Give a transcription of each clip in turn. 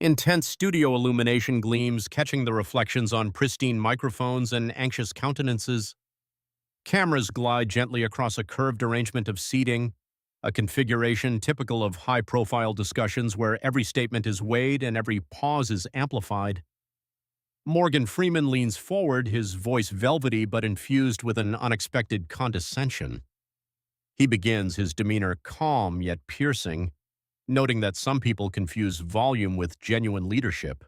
Intense studio illumination gleams, catching the reflections on pristine microphones and anxious countenances. Cameras glide gently across a curved arrangement of seating, a configuration typical of high-profile discussions where every statement is weighed and every pause is amplified. Morgan Freeman leans forward, his voice velvety but infused with an unexpected condescension. He begins, his demeanor calm yet piercing, noting that some people confuse volume with genuine leadership.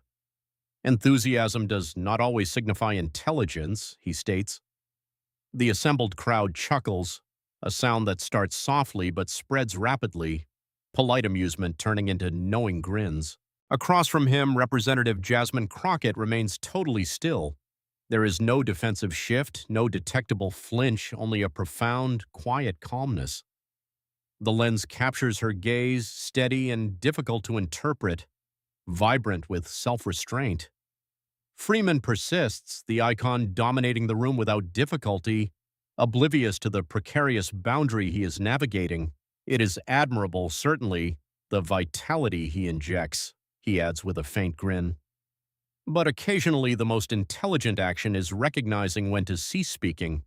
Enthusiasm does not always signify intelligence, he states. The assembled crowd chuckles, a sound that starts softly but spreads rapidly, polite amusement turning into knowing grins. Across from him, Representative Jasmine Crockett remains totally still. There is no defensive shift, no detectable flinch, only a profound, quiet calmness. The lens captures her gaze, steady and difficult to interpret, vibrant with self-restraint. Freeman persists, the icon dominating the room without difficulty, oblivious to the precarious boundary he is navigating. It is admirable, certainly, the vitality he injects, he adds with a faint grin. But occasionally the most intelligent action is recognizing when to cease speaking.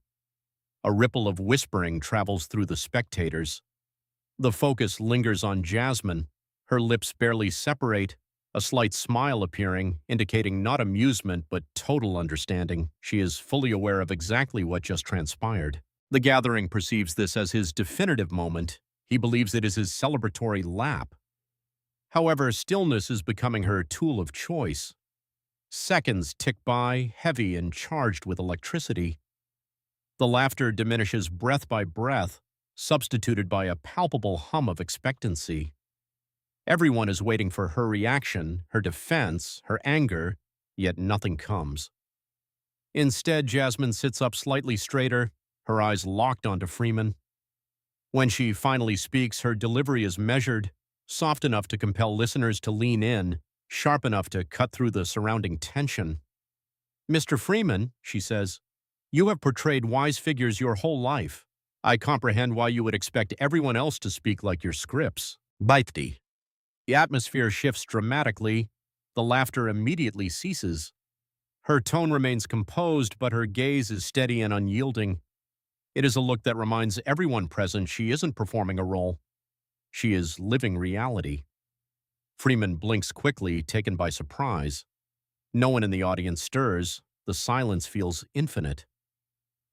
A ripple of whispering travels through the spectators. The focus lingers on Jasmine, her lips barely separate, a slight smile appearing, indicating not amusement but total understanding. She is fully aware of exactly what just transpired. The gathering perceives this as his definitive moment. He believes it is his celebratory lap. However, stillness is becoming her tool of choice. Seconds tick by, heavy and charged with electricity. The laughter diminishes breath by breath, substituted by a palpable hum of expectancy. Everyone is waiting for her reaction, her defense, her anger, yet nothing comes. Instead, Jasmine sits up slightly straighter, her eyes locked onto Freeman. When she finally speaks, her delivery is measured, soft enough to compel listeners to lean in, sharp enough to cut through the surrounding tension. "Mr. Freeman," she says, "you have portrayed wise figures your whole life. I comprehend why you would expect everyone else to speak like your scripts." Baiti. The atmosphere shifts dramatically. The laughter immediately ceases. Her tone remains composed, but her gaze is steady and unyielding. It is a look that reminds everyone present she isn't performing a role. She is living reality. Freeman blinks quickly, taken by surprise. No one in the audience stirs. The silence feels infinite.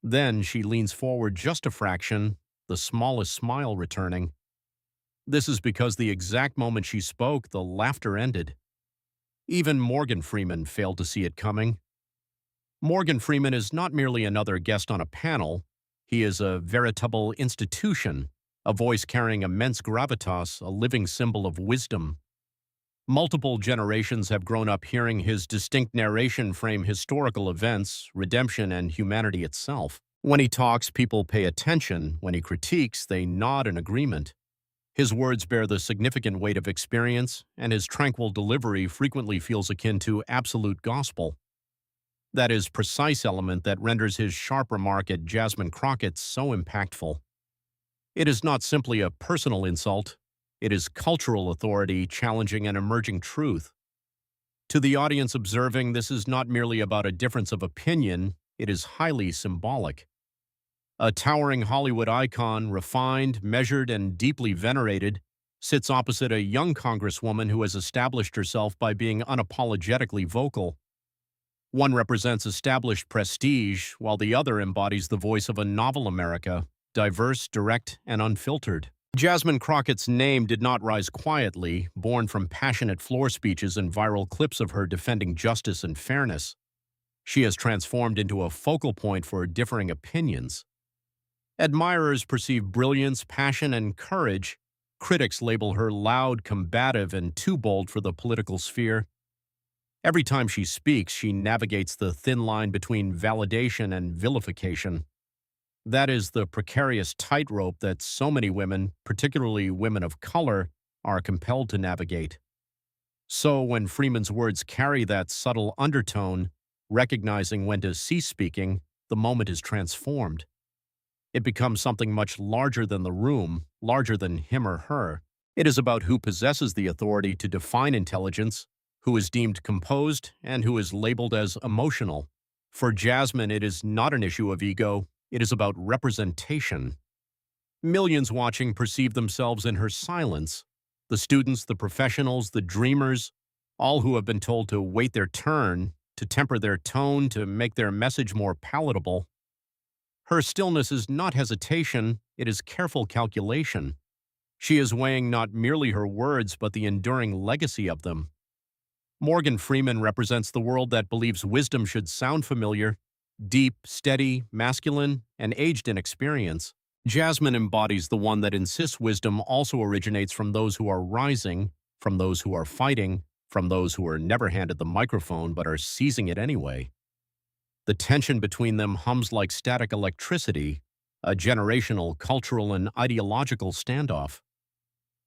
Then she leans forward just a fraction, the smallest smile returning. This is because the exact moment she spoke, the laughter ended. Even Morgan Freeman failed to see it coming. Morgan Freeman is not merely another guest on a panel. He is a veritable institution, a voice carrying immense gravitas, a living symbol of wisdom. Multiple generations have grown up hearing his distinct narration frame historical events, redemption, and humanity itself. When he talks, people pay attention. When he critiques, they nod in agreement. His words bear the significant weight of experience, and his tranquil delivery frequently feels akin to absolute gospel. That is precise element that renders his sharp remark at Jasmine Crockett so impactful. It is not simply a personal insult. It is cultural authority challenging an emerging truth. To the audience observing, this is not merely about a difference of opinion, it is highly symbolic. A towering Hollywood icon, refined, measured, and deeply venerated, sits opposite a young congresswoman who has established herself by being unapologetically vocal. One represents established prestige, while the other embodies the voice of a novel America, diverse, direct, and unfiltered. Jasmine Crockett's name did not rise quietly, born from passionate floor speeches and viral clips of her defending justice and fairness. She has transformed into a focal point for differing opinions. Admirers perceive brilliance, passion, and courage. Critics label her loud, combative, and too bold for the political sphere. Every time she speaks, she navigates the thin line between validation and vilification. That is the precarious tightrope that so many women, particularly women of color, are compelled to navigate. So when Freeman's words carry that subtle undertone, recognizing when to cease speaking, the moment is transformed. It becomes something much larger than the room, larger than him or her. It is about who possesses the authority to define intelligence, who is deemed composed, and who is labeled as emotional. For Jasmine, it is not an issue of ego, it is about representation. Millions watching perceive themselves in her silence. The students, the professionals, the dreamers, all who have been told to wait their turn, to temper their tone, to make their message more palatable. Her stillness is not hesitation, it is careful calculation. She is weighing not merely her words, but the enduring legacy of them. Morgan Freeman represents the world that believes wisdom should sound familiar, deep, steady, masculine, and aged in experience. Jasmine embodies the one that insists wisdom also originates from those who are rising, from those who are fighting, from those who are never handed the microphone but are seizing it anyway. The tension between them hums like static electricity, a generational, cultural, and ideological standoff.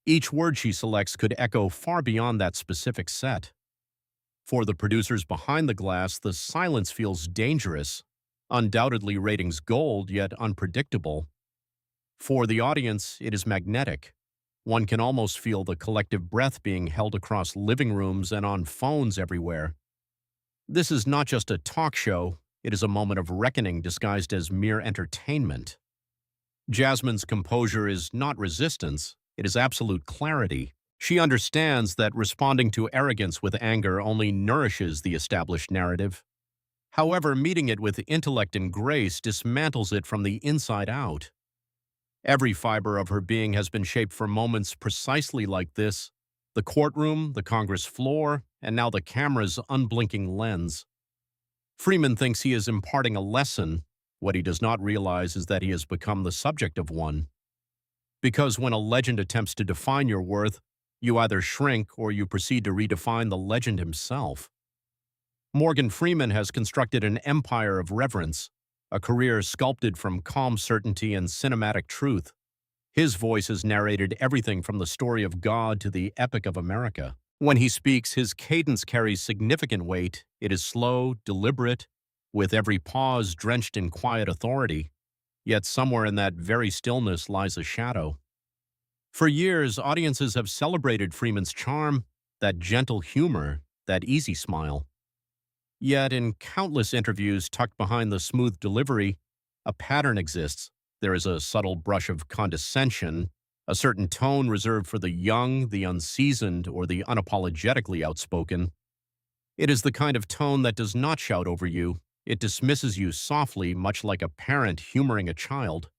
Each word she selects could echo far beyond that specific set. For the producers behind the glass, the silence feels dangerous, undoubtedly ratings gold, yet unpredictable. For the audience, it is magnetic. One can almost feel the collective breath being held across living rooms and on phones everywhere. This is not just a talk show, it is a moment of reckoning disguised as mere entertainment. Jasmine's composure is not resistance, it is absolute clarity. She understands that responding to arrogance with anger only nourishes the established narrative. However, meeting it with intellect and grace dismantles it from the inside out. Every fiber of her being has been shaped for moments precisely like this: the courtroom, the Congress floor, and now the camera's unblinking lens. Freeman thinks he is imparting a lesson. What he does not realize is that he has become the subject of one. Because when a legend attempts to define your worth, you either shrink or you proceed to redefine the legend himself. Morgan Freeman has constructed an empire of reverence, a career sculpted from calm certainty and cinematic truth. His voice has narrated everything from the story of God to the epic of America. When he speaks, his cadence carries significant weight. It is slow, deliberate, with every pause drenched in quiet authority. Yet somewhere in that very stillness lies a shadow. For years, audiences have celebrated Freeman's charm, that gentle humor, that easy smile. Yet in countless interviews tucked behind the smooth delivery, a pattern exists. There is a subtle brush of condescension, a certain tone reserved for the young, the unseasoned, or the unapologetically outspoken. It is the kind of tone that does not shout over you. It dismisses you softly, much like a parent humoring a child.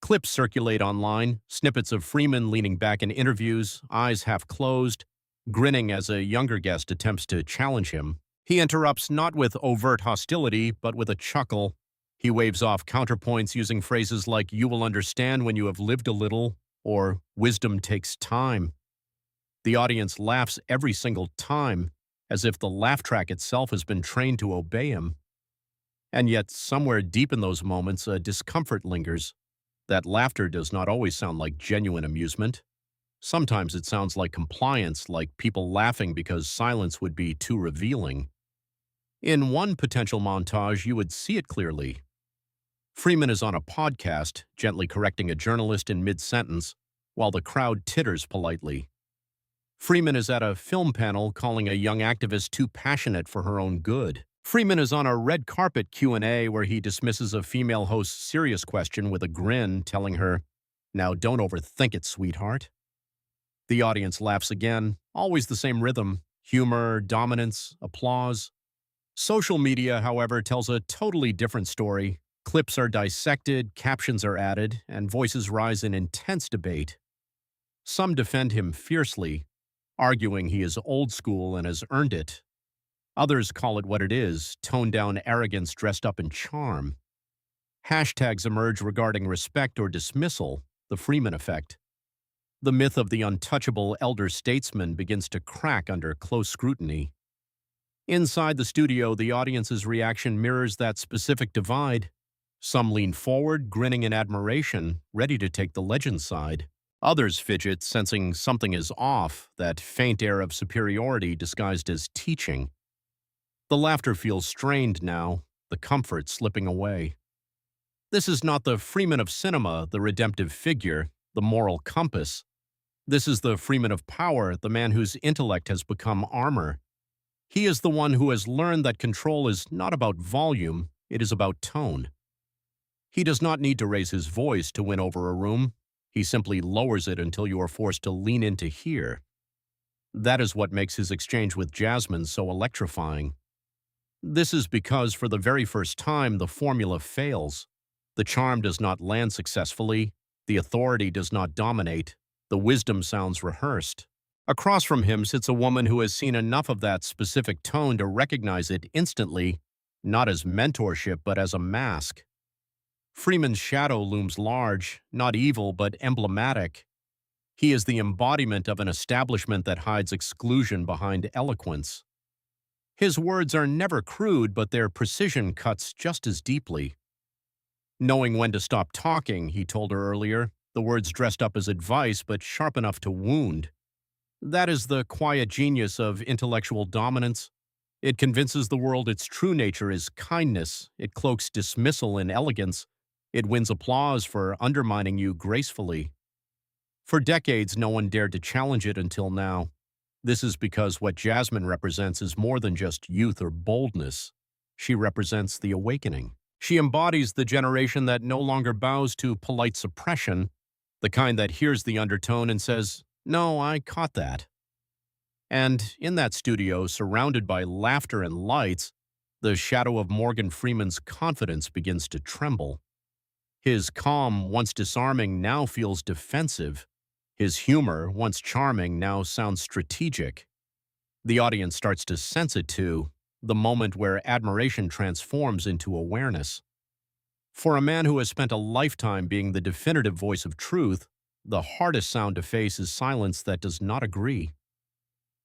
Clips circulate online, snippets of Freeman leaning back in interviews, eyes half closed, grinning as a younger guest attempts to challenge him. He interrupts not with overt hostility, but with a chuckle. He waves off counterpoints using phrases like "you will understand when you have lived a little," or "wisdom takes time." The audience laughs every single time, as if the laugh track itself has been trained to obey him. And yet, somewhere deep in those moments, a discomfort lingers. That laughter does not always sound like genuine amusement. Sometimes it sounds like compliance, like people laughing because silence would be too revealing. In one potential montage, you would see it clearly. Freeman is on a podcast, gently correcting a journalist in mid-sentence, while the crowd titters politely. Freeman is at a film panel calling a young activist too passionate for her own good. Freeman is on a red carpet Q&A where he dismisses a female host's serious question with a grin, telling her, "Now don't overthink it, sweetheart." The audience laughs again, always the same rhythm: humor, dominance, applause. Social media, however, tells a totally different story. Clips are dissected, captions are added, and voices rise in intense debate. Some defend him fiercely, arguing he is old school and has earned it. Others call it what it is: toned-down arrogance dressed up in charm. Hashtags emerge regarding respect or dismissal, the Freeman effect. The myth of the untouchable elder statesman begins to crack under close scrutiny. Inside the studio, the audience's reaction mirrors that specific divide. Some lean forward, grinning in admiration, ready to take the legend side. Others fidget, sensing something is off, that faint air of superiority disguised as teaching. The laughter feels strained now, the comfort slipping away. This is not the Freeman of cinema, the redemptive figure, the moral compass. This is the Freeman of power, the man whose intellect has become armor. He is the one who has learned that control is not about volume, it is about tone. He does not need to raise his voice to win over a room. He simply lowers it until you are forced to lean in to hear. That is what makes his exchange with Jasmine so electrifying. This is because, for the very first time, the formula fails. The charm does not land successfully, the authority does not dominate, the wisdom sounds rehearsed. Across from him sits a woman who has seen enough of that specific tone to recognize it instantly, not as mentorship but as a mask. Freeman's shadow looms large, not evil but emblematic. He is the embodiment of an establishment that hides exclusion behind eloquence. His words are never crude, but their precision cuts just as deeply. Knowing when to stop talking, he told her earlier, the words dressed up as advice but sharp enough to wound. That is the quiet genius of intellectual dominance. It convinces the world its true nature is kindness, it cloaks dismissal in elegance, it wins applause for undermining you gracefully. For decades, no one dared to challenge it until now. This is because what Jasmine represents is more than just youth or boldness. She represents the awakening. She embodies the generation that no longer bows to polite suppression, the kind that hears the undertone and says, "No, I caught that." And in that studio, surrounded by laughter and lights, the shadow of Morgan Freeman's confidence begins to tremble. His calm, once disarming, now feels defensive. His humor, once charming, now sounds strategic. The audience starts to sense it too, the moment where admiration transforms into awareness. For a man who has spent a lifetime being the definitive voice of truth, the hardest sound to face is silence that does not agree.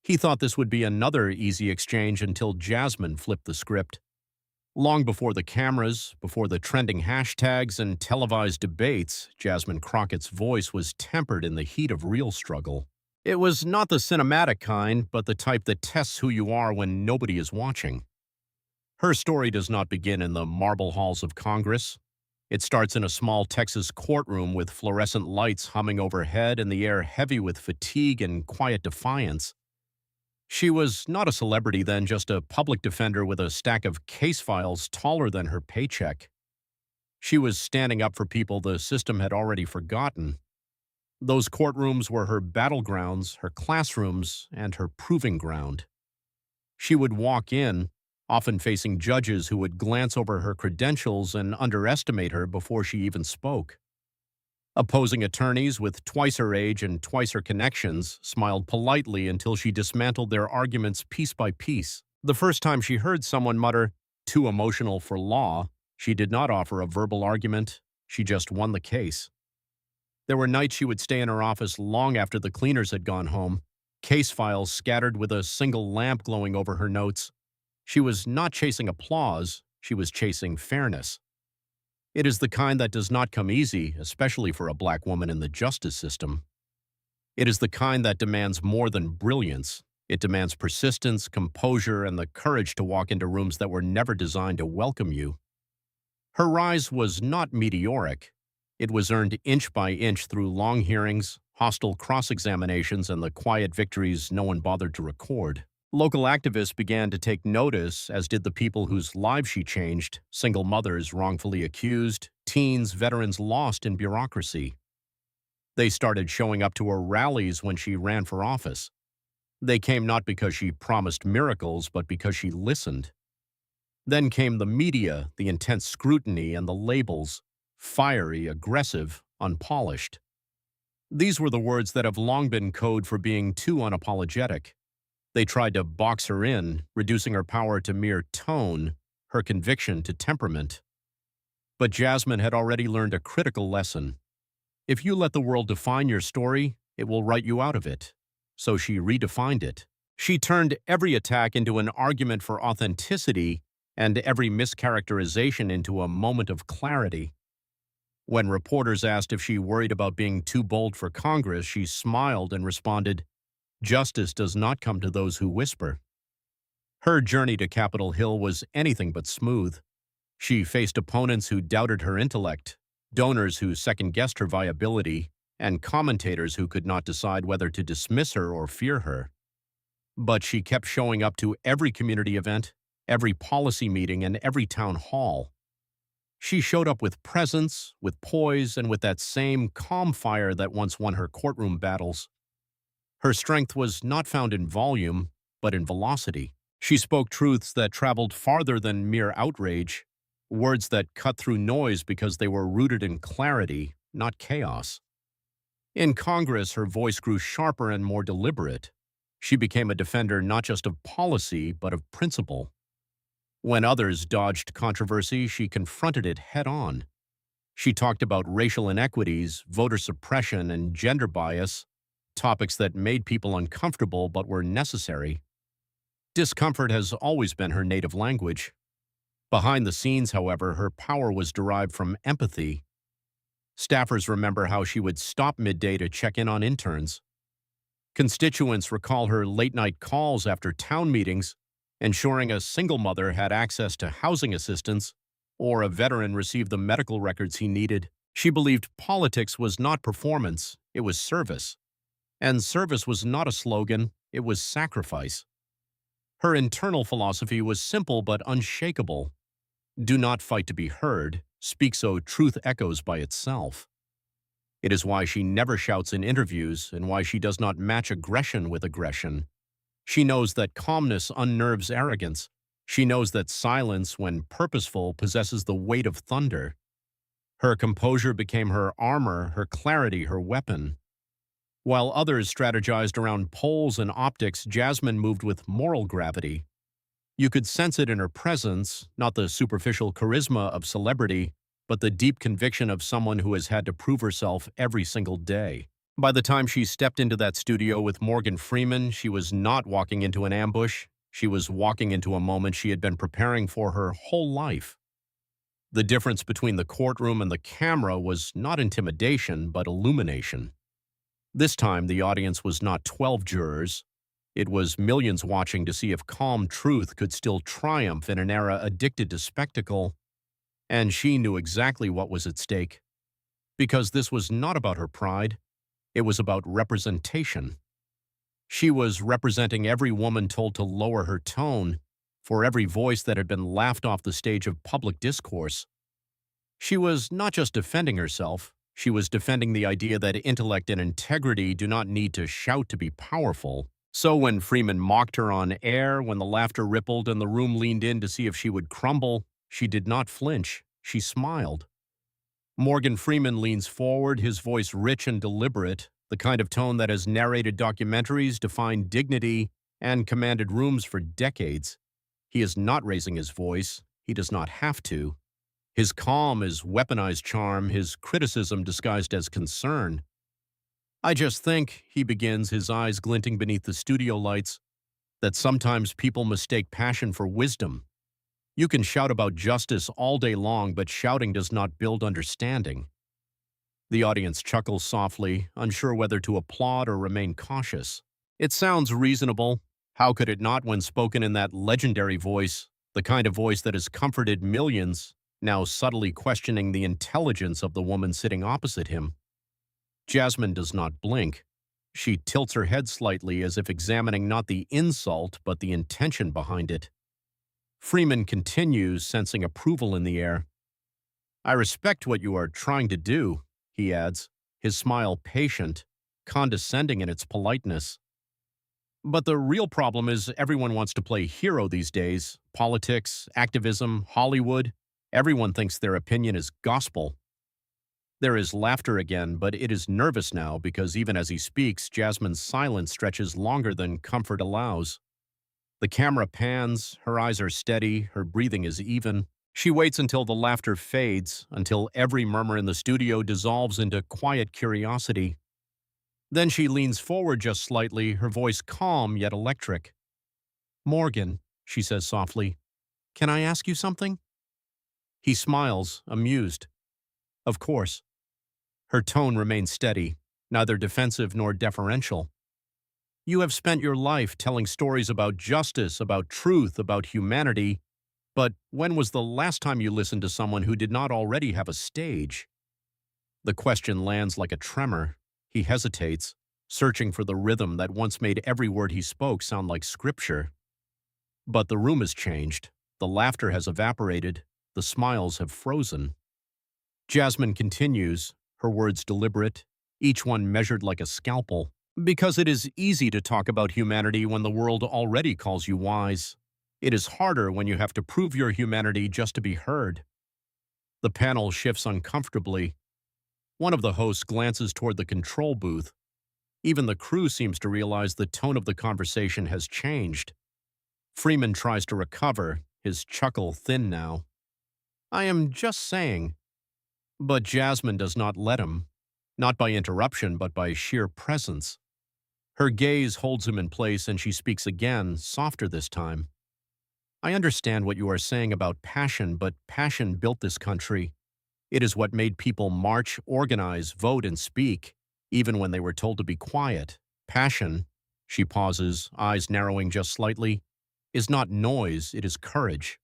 He thought this would be another easy exchange until Jasmine flipped the script. Long before the cameras, before the trending hashtags and televised debates, Jasmine Crockett's voice was tempered in the heat of real struggle. It was not the cinematic kind, but the type that tests who you are when nobody is watching. Her story does not begin in the marble halls of Congress. It starts in a small Texas courtroom with fluorescent lights humming overhead and the air heavy with fatigue and quiet defiance. She was not a celebrity then, just a public defender with a stack of case files taller than her paycheck. She was standing up for people the system had already forgotten. Those courtrooms were her battlegrounds, her classrooms, and her proving ground. She would walk in, often facing judges who would glance over her credentials and underestimate her before she even spoke. Opposing attorneys with twice her age and twice her connections smiled politely until she dismantled their arguments piece by piece. The first time she heard someone mutter, "too emotional for law," she did not offer a verbal argument, she just won the case. There were nights she would stay in her office long after the cleaners had gone home, case files scattered with a single lamp glowing over her notes. She was not chasing applause, she was chasing fairness. It is the kind that does not come easy, especially for a black woman in the justice system. It is the kind that demands more than brilliance. It demands persistence, composure, and the courage to walk into rooms that were never designed to welcome you. Her rise was not meteoric. It was earned inch by inch through long hearings, hostile cross-examinations, and the quiet victories no one bothered to record. Local activists began to take notice, as did the people whose lives she changed, single mothers wrongfully accused, teens, veterans lost in bureaucracy. They started showing up to her rallies when she ran for office. They came not because she promised miracles, but because she listened. Then came the media, the intense scrutiny, and the labels, fiery, aggressive, unpolished. These were the words that have long been code for being too unapologetic. They tried to box her in, reducing her power to mere tone, her conviction to temperament. But Jasmine had already learned a critical lesson. If you let the world define your story, it will write you out of it. So she redefined it. She turned every attack into an argument for authenticity and every mischaracterization into a moment of clarity. When reporters asked if she worried about being too bold for Congress, she smiled and responded, "Justice does not come to those who whisper." Her journey to Capitol Hill was anything but smooth. She faced opponents who doubted her intellect, donors who second-guessed her viability, and commentators who could not decide whether to dismiss her or fear her. But she kept showing up to every community event, every policy meeting, and every town hall. She showed up with presence, with poise, and with that same calm fire that once won her courtroom battles. Her strength was not found in volume, but in velocity. She spoke truths that traveled farther than mere outrage, words that cut through noise because they were rooted in clarity, not chaos. In Congress, her voice grew sharper and more deliberate. She became a defender not just of policy, but of principle. When others dodged controversy, she confronted it head-on. She talked about racial inequities, voter suppression, and gender bias, topics that made people uncomfortable but were necessary. Discomfort has always been her native language. Behind the scenes, however, her power was derived from empathy. Staffers remember how she would stop midday to check in on interns. Constituents recall her late-night calls after town meetings, ensuring a single mother had access to housing assistance or a veteran received the medical records he needed. She believed politics was not performance, it was service. And service was not a slogan, it was sacrifice. Her internal philosophy was simple but unshakable. Do not fight to be heard, speak so truth echoes by itself. It is why she never shouts in interviews and why she does not match aggression with aggression. She knows that calmness unnerves arrogance. She knows that silence, when purposeful, possesses the weight of thunder. Her composure became her armor, her clarity her weapon. While others strategized around poles and optics, Jasmine moved with moral gravity. You could sense it in her presence, not the superficial charisma of celebrity, but the deep conviction of someone who has had to prove herself every single day. By the time she stepped into that studio with Morgan Freeman, she was not walking into an ambush. She was walking into a moment she had been preparing for her whole life. The difference between the courtroom and the camera was not intimidation, but illumination. This time, the audience was not 12 jurors. It was millions watching to see if calm truth could still triumph in an era addicted to spectacle. And she knew exactly what was at stake. Because this was not about her pride. It was about representation. She was representing every woman told to lower her tone, for every voice that had been laughed off the stage of public discourse. She was not just defending herself, she was defending the idea that intellect and integrity do not need to shout to be powerful. So when Freeman mocked her on air, when the laughter rippled and the room leaned in to see if she would crumble, she did not flinch. She smiled. Morgan Freeman leans forward, his voice rich and deliberate, the kind of tone that has narrated documentaries, defined dignity, and commanded rooms for decades. He is not raising his voice. He does not have to. His calm is weaponized charm, his criticism disguised as concern. I just think, he begins, his eyes glinting beneath the studio lights, that sometimes people mistake passion for wisdom. You can shout about justice all day long, but shouting does not build understanding. The audience chuckles softly, unsure whether to applaud or remain cautious. It sounds reasonable. How could it not when spoken in that legendary voice, the kind of voice that has comforted millions, now subtly questioning the intelligence of the woman sitting opposite him? Jasmine does not blink. She tilts her head slightly as if examining not the insult, but the intention behind it. Freeman continues, sensing approval in the air. I respect what you are trying to do, he adds, his smile patient, condescending in its politeness. But the real problem is everyone wants to play hero these days. Politics, activism, Hollywood. Everyone thinks their opinion is gospel. There is laughter again, but it is nervous now because even as he speaks, Jasmine's silence stretches longer than comfort allows. The camera pans, her eyes are steady, her breathing is even. She waits until the laughter fades, until every murmur in the studio dissolves into quiet curiosity. Then she leans forward just slightly, her voice calm yet electric. Morgan, she says softly, can I ask you something? He smiles, amused. Of course. Her tone remains steady, neither defensive nor deferential. You have spent your life telling stories about justice, about truth, about humanity, but when was the last time you listened to someone who did not already have a stage? The question lands like a tremor. He hesitates, searching for the rhythm that once made every word he spoke sound like scripture. But the room has changed. The laughter has evaporated. The smiles have frozen. Jasmine continues, her words deliberate, each one measured like a scalpel. Because it is easy to talk about humanity when the world already calls you wise. It is harder when you have to prove your humanity just to be heard. The panel shifts uncomfortably. One of the hosts glances toward the control booth. Even the crew seems to realize the tone of the conversation has changed. Freeman tries to recover, his chuckle thin now. I am just saying. But Jasmine does not let him, not by interruption but by sheer presence. Her gaze holds him in place and she speaks again, softer this time. I understand what you are saying about passion, but passion built this country. It is what made people march, organize, vote, and speak, even when they were told to be quiet. Passion, she pauses, eyes narrowing just slightly, is not noise, it is courage.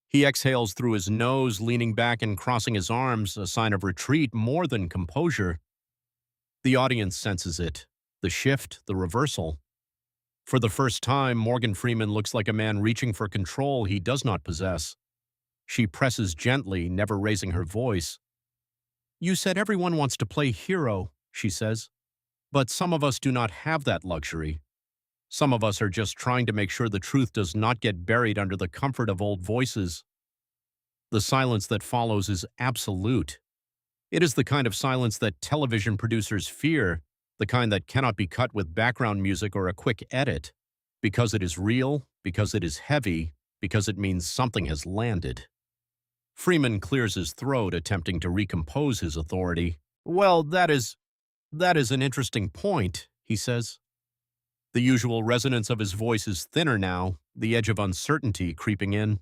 He exhales through his nose, leaning back and crossing his arms, a sign of retreat more than composure. The audience senses it, the shift, the reversal. For the first time, Morgan Freeman looks like a man reaching for control he does not possess. She presses gently, never raising her voice. You said everyone wants to play hero, she says. But some of us do not have that luxury. Some of us are just trying to make sure the truth does not get buried under the comfort of old voices. The silence that follows is absolute. It is the kind of silence that television producers fear, the kind that cannot be cut with background music or a quick edit, because it is real, because it is heavy, because it means something has landed. Freeman clears his throat, attempting to recompose his authority. Well, that is an interesting point, he says. The usual resonance of his voice is thinner now, the edge of uncertainty creeping in.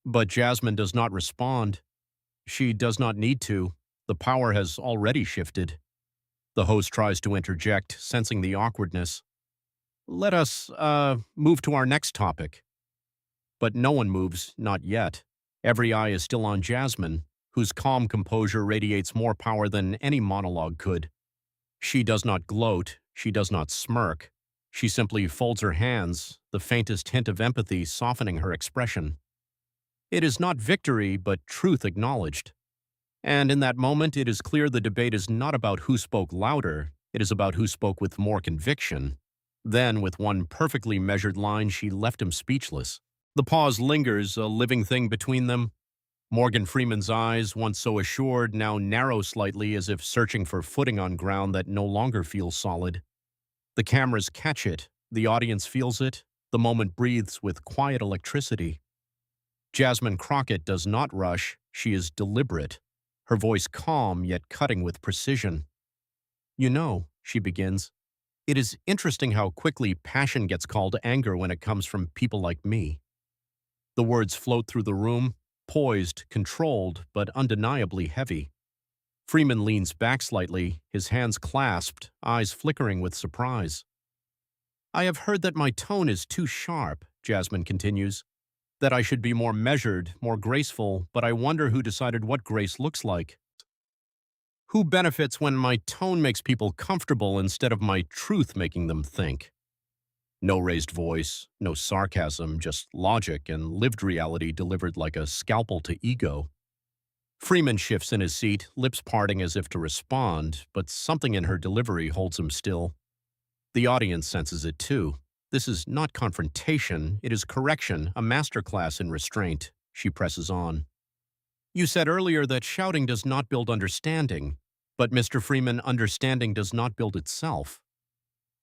But Jasmine does not respond. She does not need to. The power has already shifted. The host tries to interject, sensing the awkwardness. Let us, move to our next topic. But no one moves, not yet. Every eye is still on Jasmine, whose calm composure radiates more power than any monologue could. She does not gloat, she does not smirk. She simply folds her hands, the faintest hint of empathy softening her expression. It is not victory, but truth acknowledged. And in that moment, it is clear the debate is not about who spoke louder, it is about who spoke with more conviction. Then, with one perfectly measured line, she left him speechless. The pause lingers, a living thing between them. Morgan Freeman's eyes, once so assured, now narrow slightly as if searching for footing on ground that no longer feels solid. The cameras catch it, the audience feels it, the moment breathes with quiet electricity. Jasmine Crockett does not rush, she is deliberate, her voice calm yet cutting with precision. You know, she begins, it is interesting how quickly passion gets called anger when it comes from people like me. The words float through the room, poised, controlled, but undeniably heavy. Freeman leans back slightly, his hands clasped, eyes flickering with surprise. I have heard that my tone is too sharp, Jasmine continues, that I should be more measured, more graceful, but I wonder who decided what grace looks like. Who benefits when my tone makes people comfortable instead of my truth making them think? No raised voice, no sarcasm, just logic and lived reality delivered like a scalpel to ego. Freeman shifts in his seat, lips parting as if to respond, but something in her delivery holds him still. The audience senses it too. This is not confrontation, it is correction, a masterclass in restraint. She presses on. You said earlier that shouting does not build understanding, but Mr. Freeman, understanding does not build itself.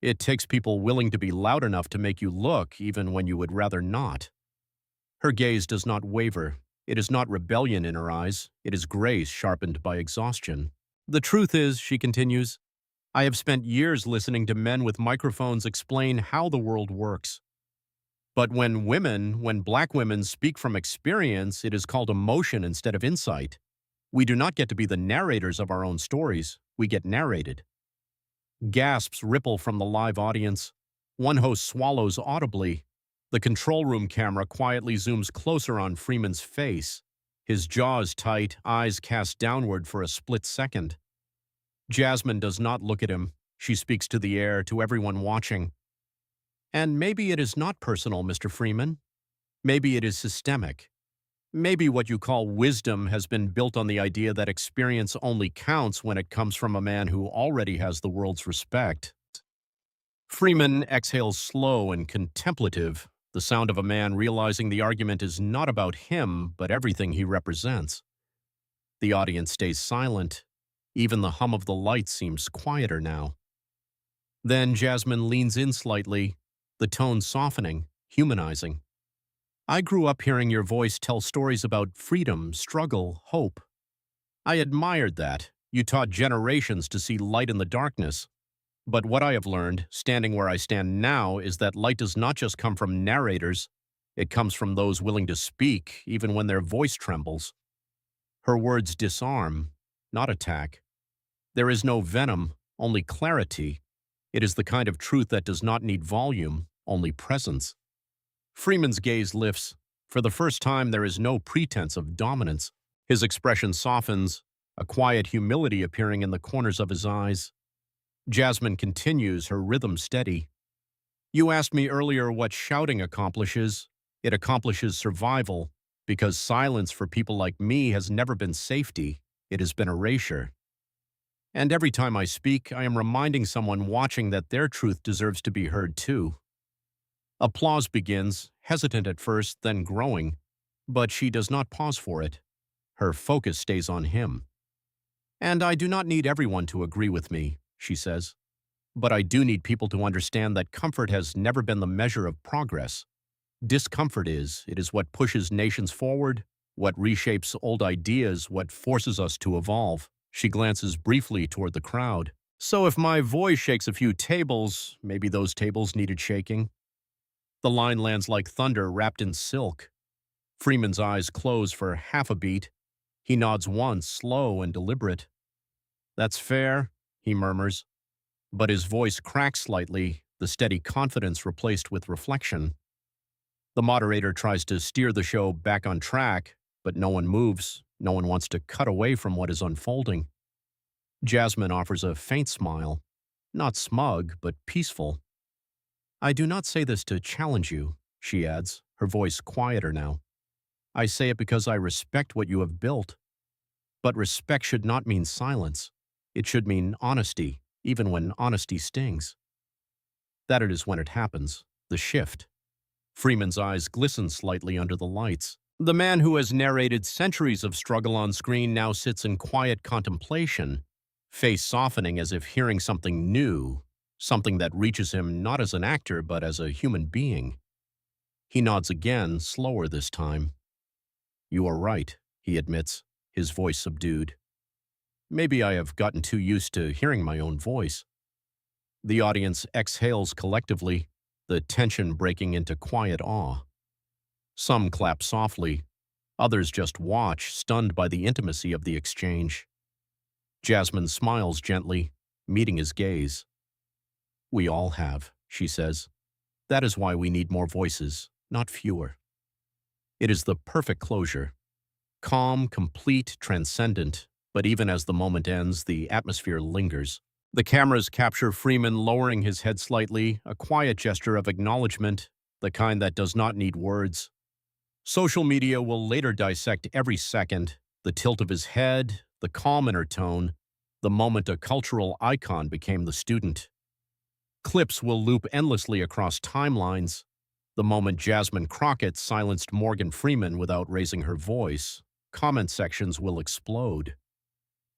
It takes people willing to be loud enough to make you look, even when you would rather not. Her gaze does not waver. It is not rebellion in her eyes. It is grace sharpened by exhaustion. The truth is, she continues, I have spent years listening to men with microphones explain how the world works. But when black women speak from experience, it is called emotion instead of insight. We do not get to be the narrators of our own stories. We get narrated. Gasps ripple from the live audience. One host swallows audibly. The control room camera quietly zooms closer on Freeman's face. His jaws tight, eyes cast downward for a split second. Jasmine does not look at him. She speaks to the air, to everyone watching. And maybe it is not personal, Mr. Freeman. Maybe it is systemic. Maybe what you call wisdom has been built on the idea that experience only counts when it comes from a man who already has the world's respect. Freeman exhales slow and contemplative, the sound of a man realizing the argument is not about him, but everything he represents. The audience stays silent. Even the hum of the light seems quieter now. Then Jasmine leans in slightly, the tone softening, humanizing. I grew up hearing your voice tell stories about freedom, struggle, hope. I admired that. You taught generations to see light in the darkness. But what I have learned, standing where I stand now, is that light does not just come from narrators. It comes from those willing to speak, even when their voice trembles. Her words disarm, not attack. There is no venom, only clarity. It is the kind of truth that does not need volume, only presence. Freeman's gaze lifts. For the first time, there is no pretense of dominance. His expression softens, a quiet humility appearing in the corners of his eyes. Jasmine continues, her rhythm steady. You asked me earlier what shouting accomplishes. It accomplishes survival, because silence for people like me has never been safety. It has been erasure. And every time I speak, I am reminding someone watching that their truth deserves to be heard too. Applause begins, hesitant at first, then growing, but she does not pause for it. Her focus stays on him. And I do not need everyone to agree with me, she says. But I do need people to understand that comfort has never been the measure of progress. Discomfort is. It is what pushes nations forward, what reshapes old ideas, what forces us to evolve. She glances briefly toward the crowd. So if my voice shakes a few tables, maybe those tables needed shaking. The line lands like thunder wrapped in silk. Freeman's eyes close for half a beat. He nods once, slow and deliberate. That's fair, he murmurs. But his voice cracks slightly, the steady confidence replaced with reflection. The moderator tries to steer the show back on track, but no one moves. No one wants to cut away from what is unfolding. Jasmine offers a faint smile, not smug, but peaceful. I do not say this to challenge you, she adds, her voice quieter now. I say it because I respect what you have built. But respect should not mean silence. It should mean honesty, even when honesty stings. That it is when it happens, the shift. Freeman's eyes glisten slightly under the lights. The man who has narrated centuries of struggle on screen now sits in quiet contemplation, face softening as if hearing something new, something that reaches him not as an actor but as a human being. He nods again, slower this time. You are right, he admits, his voice subdued. Maybe I have gotten too used to hearing my own voice. The audience exhales collectively, the tension breaking into quiet awe. Some clap softly, others just watch, stunned by the intimacy of the exchange. Jasmine smiles gently, meeting his gaze. We all have, she says. That is why we need more voices, not fewer. It is the perfect closure. Calm, complete, transcendent, but even as the moment ends, the atmosphere lingers. The cameras capture Freeman lowering his head slightly, a quiet gesture of acknowledgement, the kind that does not need words. Social media will later dissect every second, the tilt of his head, the calm in her tone, the moment a cultural icon became the student. Clips will loop endlessly across timelines, the moment Jasmine Crockett silenced Morgan Freeman without raising her voice. Comment sections will explode.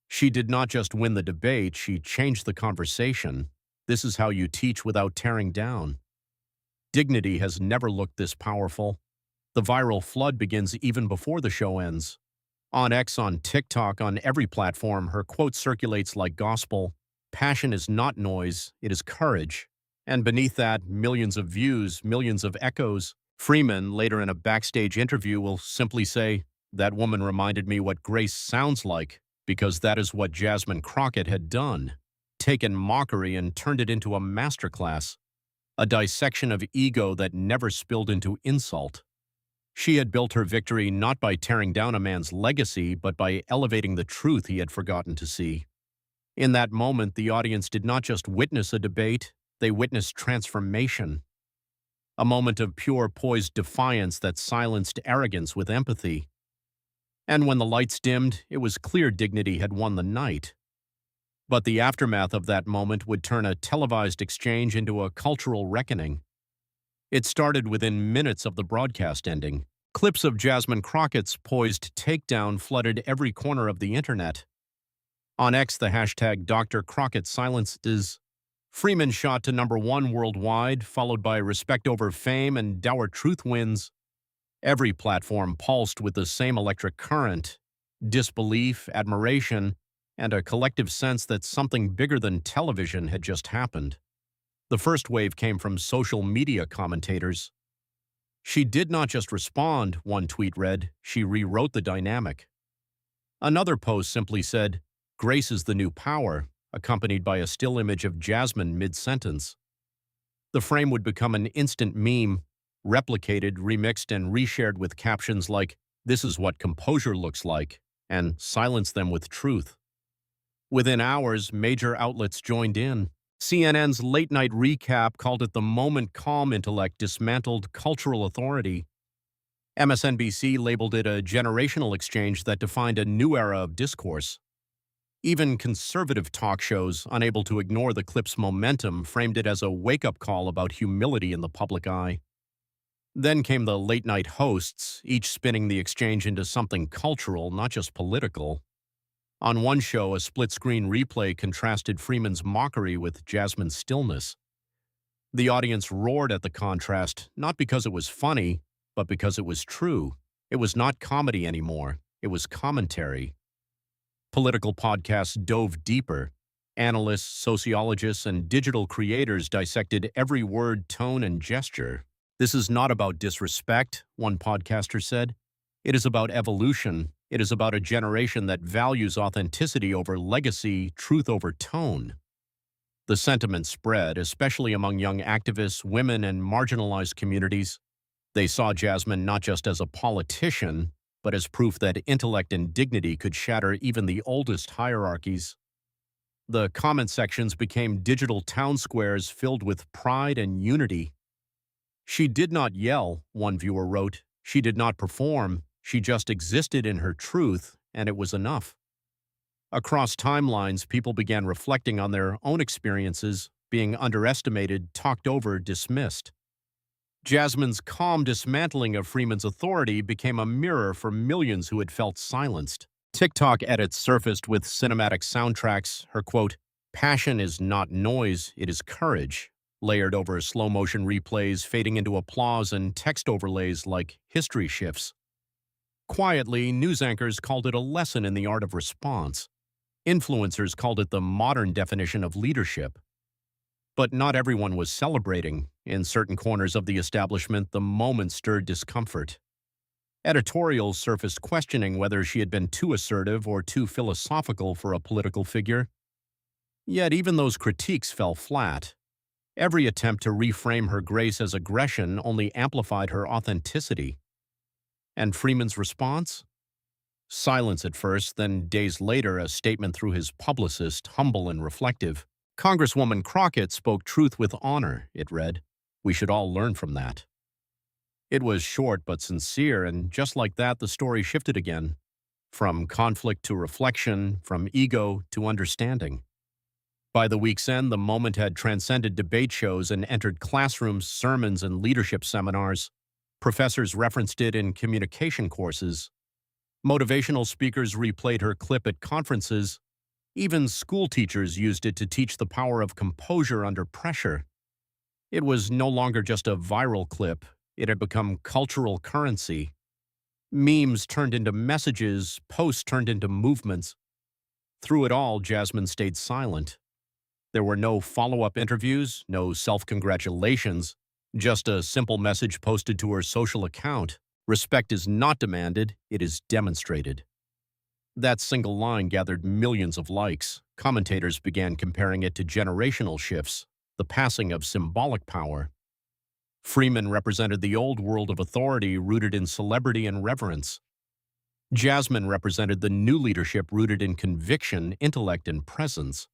She did not just win the debate, she changed the conversation. This is how you teach without tearing down. Dignity has never looked this powerful. The viral flood begins even before the show ends. On X, on TikTok, on every platform, her quote circulates like gospel. Passion is not noise, it is courage. And beneath that, millions of views, millions of echoes. Freeman, later in a backstage interview, will simply say, "That woman reminded me what grace sounds like," because that is what Jasmine Crockett had done. Taken mockery and turned it into a masterclass. A dissection of ego that never spilled into insult. She had built her victory not by tearing down a man's legacy, but by elevating the truth he had forgotten to see. In that moment, the audience did not just witness a debate, they witnessed transformation. A moment of pure, poised defiance that silenced arrogance with empathy. And when the lights dimmed, it was clear dignity had won the night. But the aftermath of that moment would turn a televised exchange into a cultural reckoning. It started within minutes of the broadcast ending. Clips of Jasmine Crockett's poised takedown flooded every corner of the internet. On X, the hashtag Dr. Crockett silences. Freeman shot to #1 worldwide, followed by Respect Over Fame and Dour Truth wins. Every platform pulsed with the same electric current, disbelief, admiration, and a collective sense that something bigger than television had just happened. The first wave came from social media commentators. She did not just respond, one tweet read, she rewrote the dynamic. Another post simply said, "Grace is the new power," accompanied by a still image of Jasmine mid-sentence. The frame would become an instant meme, replicated, remixed, and reshared with captions like, "This is what composure looks like," and "Silence them with truth." Within hours, major outlets joined in. CNN's late-night recap called it the moment calm intellect dismantled cultural authority. MSNBC labeled it a generational exchange that defined a new era of discourse. Even conservative talk shows, unable to ignore the clip's momentum, framed it as a wake-up call about humility in the public eye. Then came the late-night hosts, each spinning the exchange into something cultural, not just political. On one show, a split-screen replay contrasted Freeman's mockery with Jasmine's stillness. The audience roared at the contrast, not because it was funny, but because it was true. It was not comedy anymore. It was commentary. Political podcasts dove deeper. Analysts, sociologists, and digital creators dissected every word, tone, and gesture. "This is not about disrespect," one podcaster said. "It is about evolution. It is about a generation that values authenticity over legacy, truth over tone." The sentiment spread, especially among young activists, women, and marginalized communities. They saw Jasmine not just as a politician, but as proof that intellect and dignity could shatter even the oldest hierarchies. The comment sections became digital town squares filled with pride and unity. "She did not yell," one viewer wrote. "She did not perform. She just existed in her truth, and it was enough." Across timelines, people began reflecting on their own experiences, being underestimated, talked over, dismissed. Jasmine's calm dismantling of Freeman's authority became a mirror for millions who had felt silenced. TikTok edits surfaced with cinematic soundtracks. Her quote, "Passion is not noise, it is courage," layered over slow-motion replays, fading into applause and text overlays like history shifts. Quietly, news anchors called it a lesson in the art of response. Influencers called it the modern definition of leadership. But not everyone was celebrating. In certain corners of the establishment, the moment stirred discomfort. Editorials surfaced questioning whether she had been too assertive or too philosophical for a political figure. Yet even those critiques fell flat. Every attempt to reframe her grace as aggression only amplified her authenticity. And Freeman's response? Silence at first, then days later a statement through his publicist, humble and reflective. "Congresswoman Crockett spoke truth with honor," it read. "We should all learn from that." It was short but sincere, and just like that, the story shifted again. From conflict to reflection, from ego to understanding. By the week's end, the moment had transcended debate shows and entered classrooms, sermons, and leadership seminars. Professors referenced it in communication courses. Motivational speakers replayed her clip at conferences. Even school teachers used it to teach the power of composure under pressure. It was no longer just a viral clip. It had become cultural currency. Memes turned into messages, posts turned into movements. Through it all, Jasmine stayed silent. There were no follow-up interviews, no self-congratulations, just a simple message posted to her social account. Respect is not demanded, it is demonstrated. That single line gathered millions of likes. Commentators began comparing it to generational shifts, the passing of symbolic power. Freeman represented the old world of authority rooted in celebrity and reverence. Jasmine represented the new leadership rooted in conviction, intellect, and presence.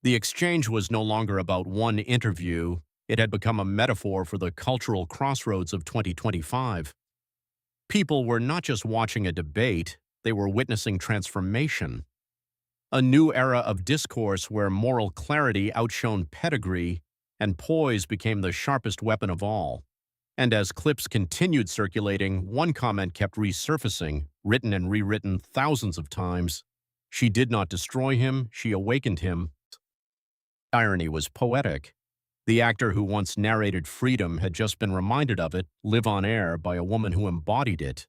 The exchange was no longer about one interview. It had become a metaphor for the cultural crossroads of 2025. People were not just watching a debate, they were witnessing transformation. A new era of discourse where moral clarity outshone pedigree and poise became the sharpest weapon of all. And as clips continued circulating, one comment kept resurfacing, written and rewritten thousands of times. She did not destroy him, she awakened him. Irony was poetic. The actor who once narrated freedom had just been reminded of it, live on air, by a woman who embodied it.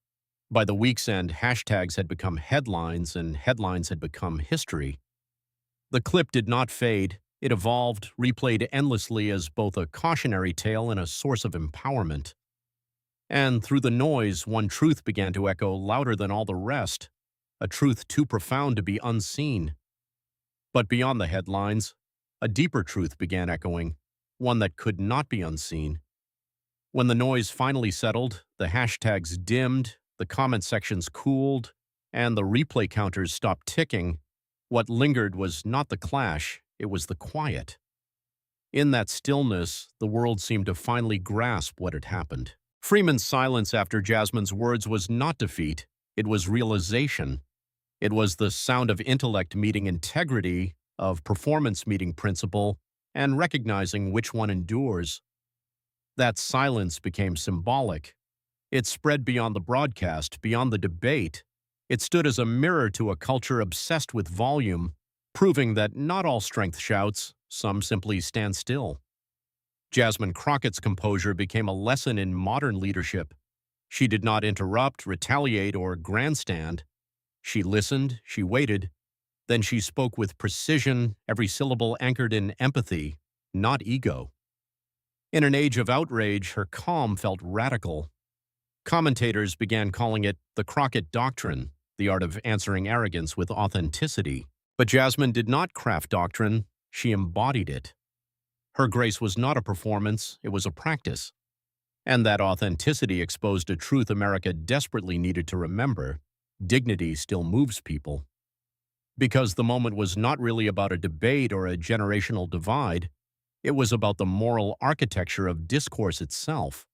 By the week's end, hashtags had become headlines, and headlines had become history. The clip did not fade. It evolved, replayed endlessly as both a cautionary tale and a source of empowerment. And through the noise, one truth began to echo louder than all the rest, a truth too profound to be unseen. But beyond the headlines, a deeper truth began echoing, one that could not be unseen. When the noise finally settled, the hashtags dimmed, the comment sections cooled, and the replay counters stopped ticking, what lingered was not the clash, it was the quiet. In that stillness, the world seemed to finally grasp what had happened. Freeman's silence after Jasmine's words was not defeat, it was realization. It was the sound of intellect meeting integrity, of performance meeting principle, and recognizing which one endures. That silence became symbolic. It spread beyond the broadcast, beyond the debate. It stood as a mirror to a culture obsessed with volume, proving that not all strength shouts, some simply stand still. Jasmine Crockett's composure became a lesson in modern leadership. She did not interrupt, retaliate, or grandstand. She listened, she waited, then she spoke with precision, every syllable anchored in empathy, not ego. In an age of outrage, her calm felt radical. Commentators began calling it the Crockett Doctrine, the art of answering arrogance with authenticity. But Jasmine did not craft doctrine, she embodied it. Her grace was not a performance, it was a practice. And that authenticity exposed a truth America desperately needed to remember: dignity still moves people. Because the moment was not really about a debate or a generational divide, it was about the moral architecture of discourse itself.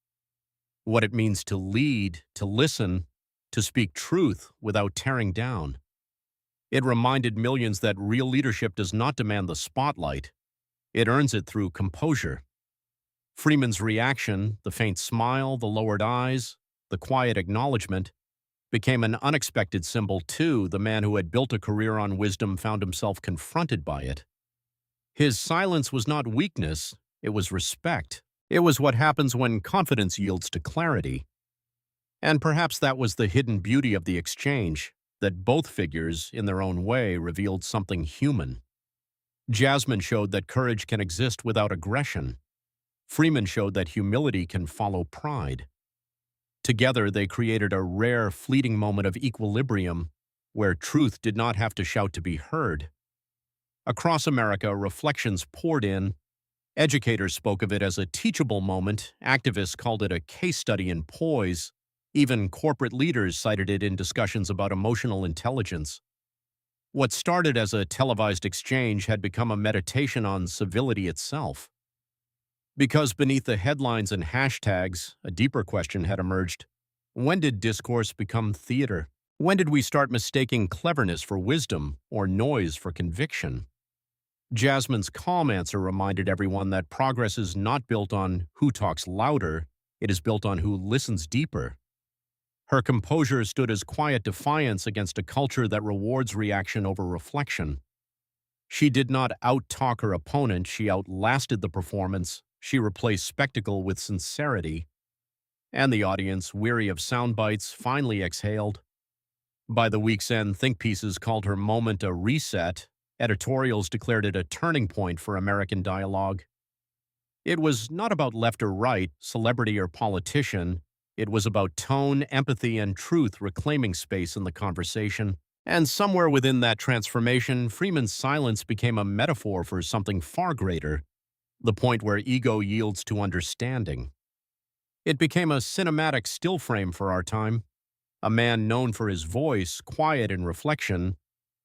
What it means to lead, to listen, to speak truth without tearing down. It reminded millions that real leadership does not demand the spotlight. It earns it through composure. Freeman's reaction, the faint smile, the lowered eyes, the quiet acknowledgement, became an unexpected symbol too. The man who had built a career on wisdom found himself confronted by it. His silence was not weakness, it was respect. It was what happens when confidence yields to clarity. And perhaps that was the hidden beauty of the exchange, that both figures, in their own way, revealed something human. Jasmine showed that courage can exist without aggression. Freeman showed that humility can follow pride. Together, they created a rare, fleeting moment of equilibrium where truth did not have to shout to be heard. Across America, reflections poured in. Educators spoke of it as a teachable moment, activists called it a case study in poise, even corporate leaders cited it in discussions about emotional intelligence. What started as a televised exchange had become a meditation on civility itself. Because beneath the headlines and hashtags, a deeper question had emerged. When did discourse become theater? When did we start mistaking cleverness for wisdom or noise for conviction? Jasmine's calm answer reminded everyone that progress is not built on who talks louder, it is built on who listens deeper. Her composure stood as quiet defiance against a culture that rewards reaction over reflection. She did not out-talk her opponent, she outlasted the performance. She replaced spectacle with sincerity. And the audience, weary of sound bites, finally exhaled. By the week's end, think pieces called her moment a reset. Editorials declared it a turning point for American dialogue. It was not about left or right, celebrity or politician. It was about tone, empathy, and truth reclaiming space in the conversation. And somewhere within that transformation, Freeman's silence became a metaphor for something far greater, the point where ego yields to understanding. It became a cinematic still frame for our time. A man known for his voice, quiet in reflection,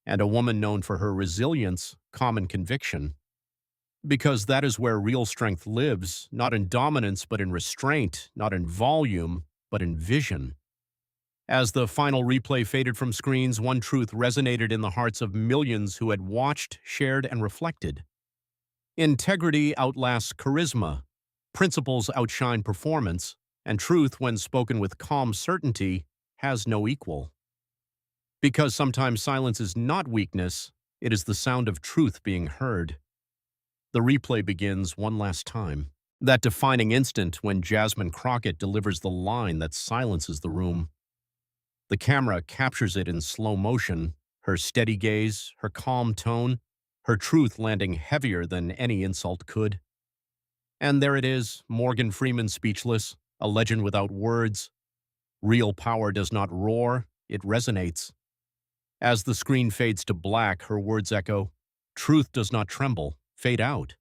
and a woman known for her resilience, calm in conviction. Because that is where real strength lives, not in dominance, but in restraint, not in volume, but in vision. As the final replay faded from screens, one truth resonated in the hearts of millions who had watched, shared, and reflected. Integrity outlasts charisma, principles outshine performance, and truth, when spoken with calm certainty, has no equal. Because sometimes silence is not weakness, it is the sound of truth being heard. The replay begins one last time. That defining instant when Jasmine Crockett delivers the line that silences the room. The camera captures it in slow motion, her steady gaze, her calm tone, her truth landing heavier than any insult could. And there it is, Morgan Freeman speechless, a legend without words. Real power does not roar, it resonates. As the screen fades to black, her words echo, "Truth does not tremble, fade out."